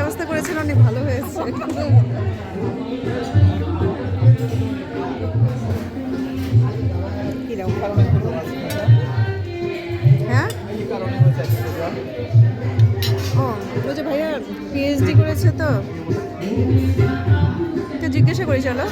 ব্যবস্থা করেছেন, অনেক ভালো হয়েছে। হ্যাঁ, ও বলছে ভাইয়া পিএইচডি করেছে তো, জিজ্ঞাসা করি চলো।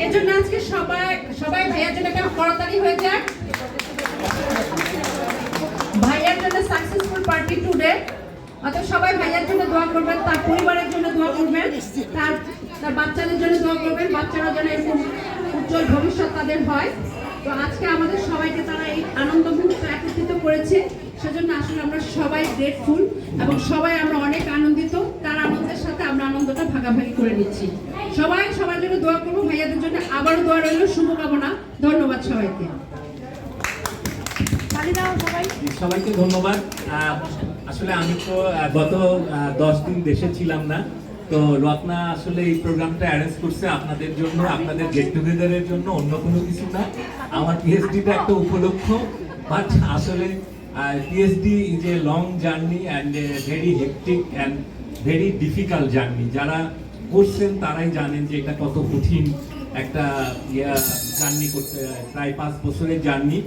এজন্য আজকে সবাই ভাইয়ার জন্য একটা করতালি হয়ে যাক। ভাইয়ার জন্য সাকসেসফুল পার্টি টুডে। অতএব সবাই ভাইয়ার জন্য দোয়া করবেন, তার পরিবারের জন্য দোয়া করবেন, তার বাচ্চাদের জন্য দোয়া করবেন, বাচ্চারা যেন এরকম উজ্জ্বল ভবিষ্যৎ তাদের হয়। তো আজকে আমাদের সবাইকে তারা এই আনন্দ মুহূর্তে একত্রিত করেছে, সেজন্য আসলে আমরা সবাই গ্রেটফুল এবং সবাই আমরা অনেক আনন্দিত। তার আনন্দের সাথে আমরা আনন্দটা ভাগাভাগি করে নিচ্ছি। সবাই সবার জন্য দোয়া করবো, ভাইয়াদের জন্য আবারও দোয়া রইল, শুভকামনা। ধন্যবাদ সবাইকে। সবাইকে ধন্যবাদ। আসলে আমি তো গত 10 দিন দেশে ছিলাম না, তো রত্না আসলে এই প্রোগ্রামটা অ্যারেঞ্জ করছে আপনাদের জন্য, আপনাদের গেট টুগেদারের জন্য, অন্য কোনো কিছু না। আমার পিএইচডিটা একটা উপলক্ষ, বাট আসলে PhD is a long journey and very hectic and very difficult journey. যারা করছেন তারাই জানেন যে এটা কত কঠিন একটা জার্নি করতে, প্রায় 5 বছরের জার্নি।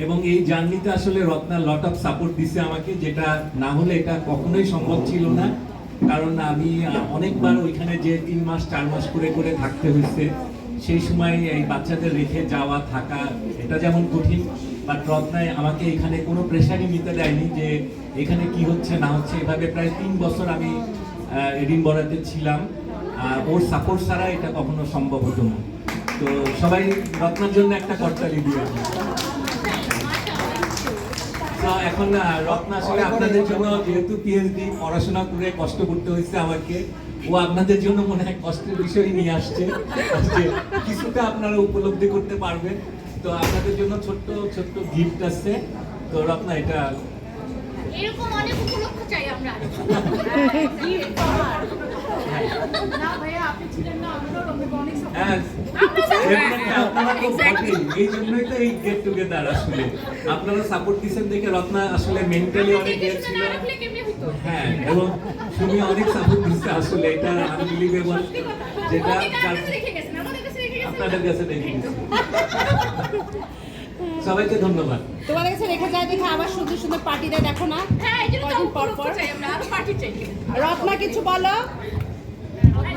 এবং এই জার্নিতে আসলে রত্না লট অফ সাপোর্ট দিছে আমাকে, যেটা না হলে এটা কখনোই সম্ভব ছিল না। কারণ আমি অনেকবার ওইখানে যে 3 মাস 4 মাস করে করে থাকতে হয়েছে, সেই সময় এই বাচ্চাদের রেখে যাওয়া থাকা এটা যেমন কঠিন, বাট রত্নায় আমাকে এখানে কোনো প্রেশারই নিতে দেয়নি যে এখানে কি হচ্ছে না হচ্ছে। এভাবে প্রায় 3 বছর আমি এডিনবরাতে ছিলাম, ওর সাপোর্ট ছাড়া এটা কখনো সম্ভব হতো না। তো সবাই রত্নার জন্য একটা করতালি দিয়ে। এখন রত্না আসলে আপনাদের জন্য, যেহেতু পিএইচডি পড়াশোনা করে কষ্ট করতে হয়েছে আমাকে, ও আপনাদের জন্য মনে হয় কষ্টের বিষয় নিয়ে আসছে, কিছুটা আপনারা উপলব্ধি করতে পারবেন। তো আপনাদের জন্য ছোট্ট ছোট্ট গিফট আছে। তো রত্না এটা এরকম অনেক উপলক্ষ চাই আমরা। না ভাইয়া, আপনি ছিলেন না, আমরাও অনেক এই জন্যই তো এই গেট টুগেদার। আসলে আপনারা সাপোর্ট দিচ্ছেন দেখে রত্না আসলে মেন্টালি অনেক ছিল। হ্যাঁ, এবং শুনি অনেক সাপোর্ট দিচ্ছে, আসলে এটা আনবিলিভেবল, যেটা আপনাদের কাছে দেখে গেছে। সবাইকে ধন্যবাদ। তোমাদের কাছে রেখে যায় দেখে আবার সুন্দর সুন্দর পার্টি দেয়, দেখো না? হ্যাঁ, এই জন্য তো পর পর চাই আমরা, আরো পার্টি চাই। রত্না কিছু বলো,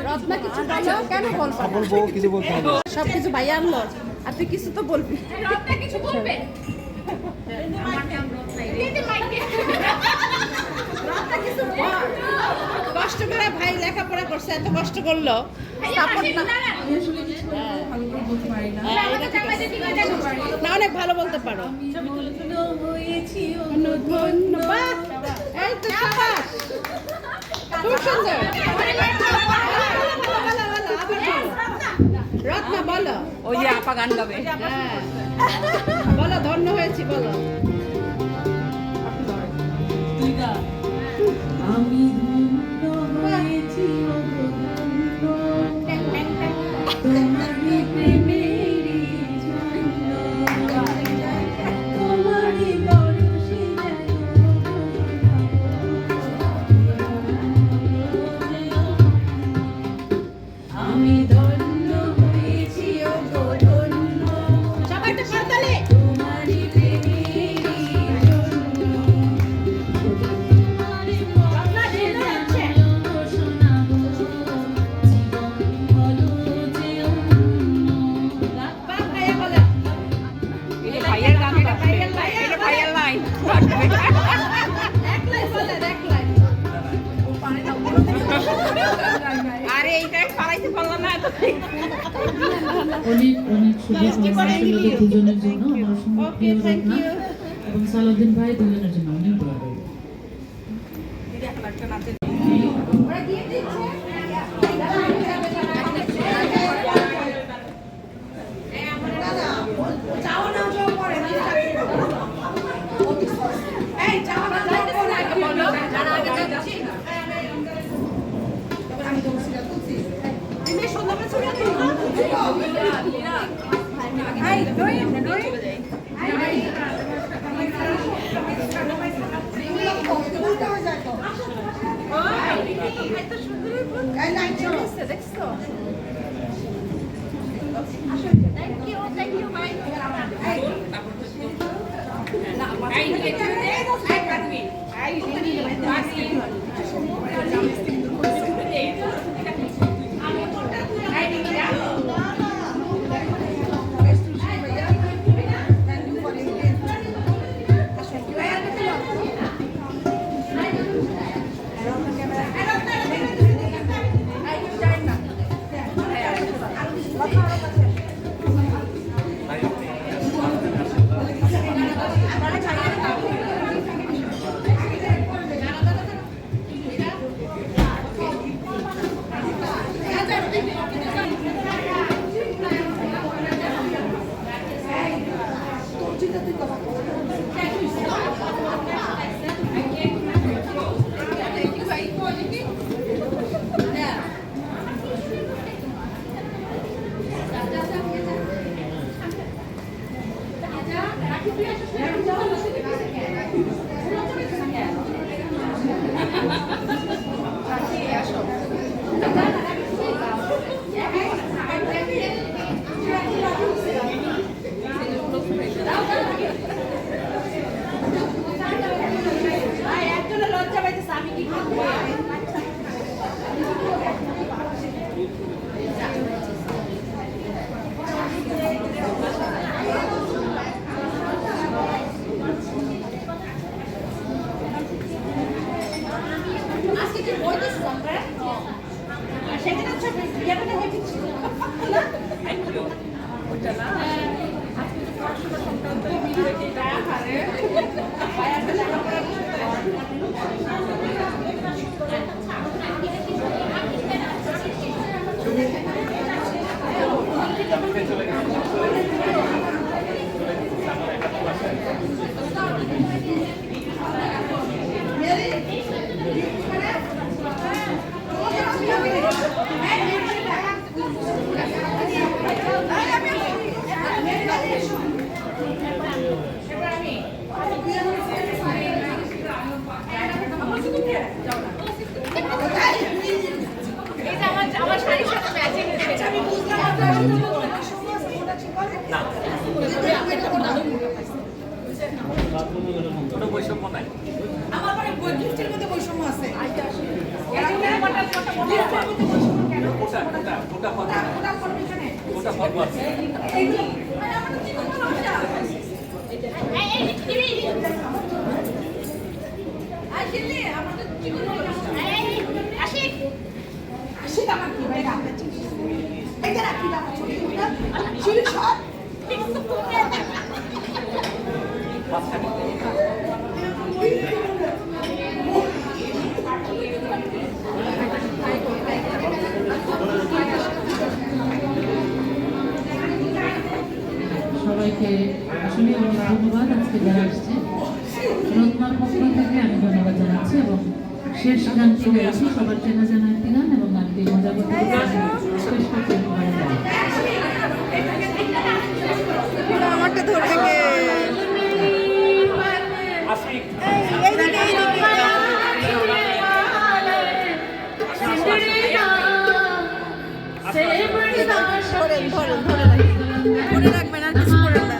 রত্না কিছু বলো। কেন বলবো? কিছু বলতে হবে, সবকিছু ভাইয়া আনলো, আর তুই কিছু তো বলবি। রত্না কিছু বলবে? আমার নাম রত্না। দিদি মাইকে রত্না কিছু বল। কষ্ট করে ভাই লেখাপড়া করছে, এত কষ্ট করলো, সাপোর্ট না। না, অনেক ভালো বলতে পারো। ধন্যবাদ। এই তো সাবাস, খুব সুন্দর। রত্না বলো। ওই যে আপা গান গাবে। হ্যাঁ, বলো ধন্য হয়েছি, বলো। আমি ধন্য হয়েছি, তোমারই প্রেমেরই জন্য তোমারই পরশে আমি ধন্য হয়েছি ও গো ধন্য সবাই তো করতালে তোমারই প্রেমেরই জন্য তোমারই পরশে শোনাবো জীবন হলো যে অন্য বাপ গায়ে বলে এটা ভাইয়ের গান এটা ভাইয়ের লাইন এটা ভাইয়ের লাইন একলাই বলে একলাই আরে এইটাই পারাইতে পারলাম না এত অনেক অনেক শুভকামনা আসলে দুজনের জন্য আমার অসংখ্য প্রিয় রত্না এবং সালাউদ্দিন ভাই দুজনের জন্য অনেক দোয়া রইল। ওরা দিয়ে দিচ্ছে চাও না যাও পরে এই চাও না যাও পরে আগে বলো যারা আগে যাচ্ছি আমি তো সিরা তুলছি তুমি সুন্দর করে ছবি তুলো এই দই চলে যাই থ্যাংক ইউ ভাই আমার শাড়ির সাথে ম্যাচিং আমি কোনো বৈষম্য নাই। আমার মানে গিফটের মধ্যে বৈষম্য আছে ওটা ফটো আছে। সবাইকে আসলে অনেক ধন্যবাদ আজকে যারা আসছে। রত্নার পক্ষ থেকে আমি ধন্যবাদ জানাচ্ছি এবং শেষ গানটি হয়েছে সবার চেনা জানা একটি গান এবং গানটি মজা করতে শেষ করতে ধরে রাখবেন আর কিছু করেন না।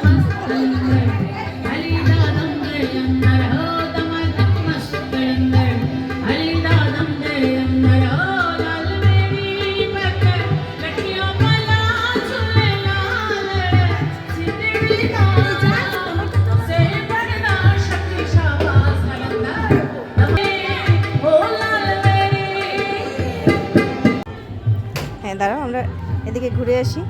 হ্যাঁ দাঁড়াও আমরা এদিকে ঘুরে আসি।